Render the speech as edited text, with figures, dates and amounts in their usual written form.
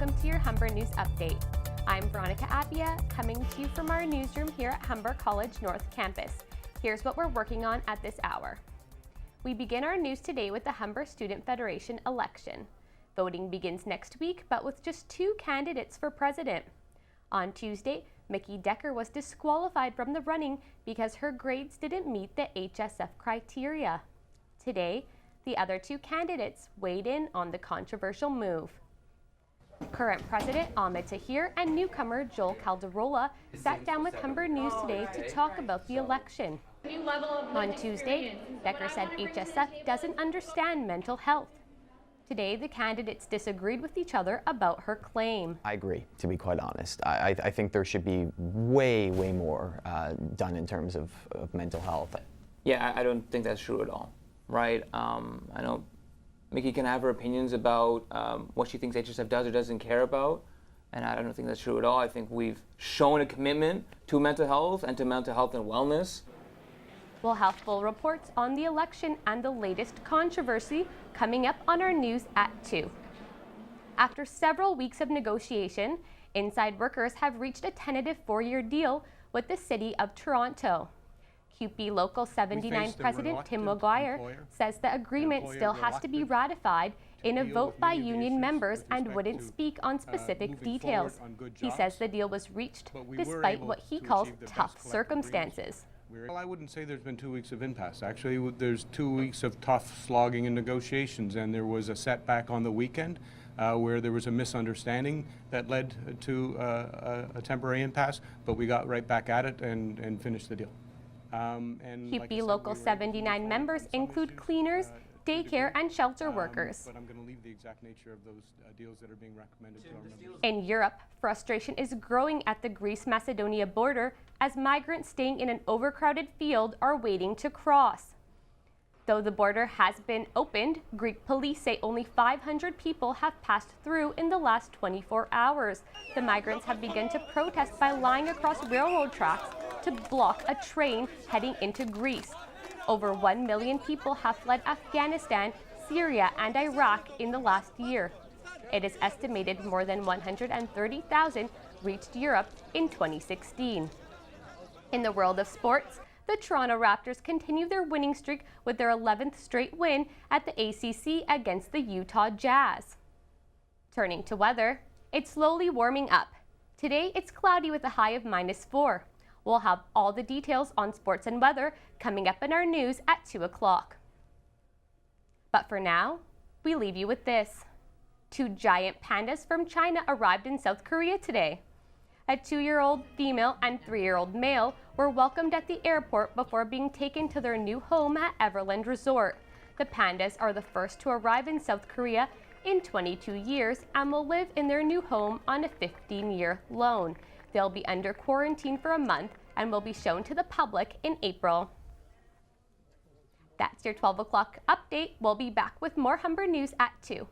welcome to your Humber News Update. I'm Veronica Appia, coming to you from our newsroom here at Humber College North Campus. Here's what we're working on at this hour. We begin our news today with the Humber Student Federation election. Voting begins next week, but with just 2 candidates for president. On Tuesday, Mickey Decker was disqualified from the running because her grades didn't meet the HSF criteria. Today, the other 2 candidates weighed in on the controversial move. Current President Ahmed Tahir and newcomer Joel Calderola sat down with Humber News today to talk about the election. On Tuesday, Decker said HSF doesn't understand mental health. Today, the candidates disagreed with each other about her claim. I agree, to be quite honest. I think there should be way more done in terms of mental health. Yeah, I don't think that's true at all, right? I know Mickey can have her opinions about what she thinks HSF does or doesn't care about, and I don't think that's true at all. I think we've shown a commitment to mental health and wellness. We'll have full reports on the election and the latest controversy coming up on our news at 2. After several weeks of negotiation, inside workers have reached a tentative 4-year deal with the City of Toronto. CUPE Local 79 President Tim Maguire says the agreement still has to be ratified in a vote by union members and wouldn't speak on specific details. He says the deal was reached despite what he calls tough circumstances. Well, I wouldn't say there's been 2 weeks of impasse. Actually, there's 2 weeks of tough slogging and negotiations, and there was a setback on the weekend where there was a misunderstanding that led to a temporary impasse, but we got right back at it and finished the deal. CUPE Local 79 members include cleaners, daycare and shelter workers. But I'm going to leave the exact nature of those deals that are being recommended to our members. In Europe, frustration is growing at the Greece-Macedonia border as migrants staying in an overcrowded field are waiting to cross. Though the border has been opened, Greek police say only 500 people have passed through in the last 24 hours. The migrants have begun to protest by lying across railroad tracks to block a train heading into Greece. Over 1 million people have fled Afghanistan, Syria, and Iraq in the last year. It is estimated more than 130,000 reached Europe in 2016. In the world of sports, the Toronto Raptors continue their winning streak with their 11th straight win at the ACC against the Utah Jazz. Turning to weather, it's slowly warming up. Today, it's cloudy with a high of -4. We'll have all the details on sports and weather coming up in our news at 2 o'clock. But for now, we leave you with this. 2 giant pandas from China arrived in South Korea today. A 2-year-old female and 3-year-old male were welcomed at the airport before being taken to their new home at Everland Resort. The pandas are the first to arrive in South Korea in 22 years and will live in their new home on a 15-year loan. They'll be under quarantine for a month and will be shown to the public in April. That's your 12 o'clock update. We'll be back with more Humber News at 2.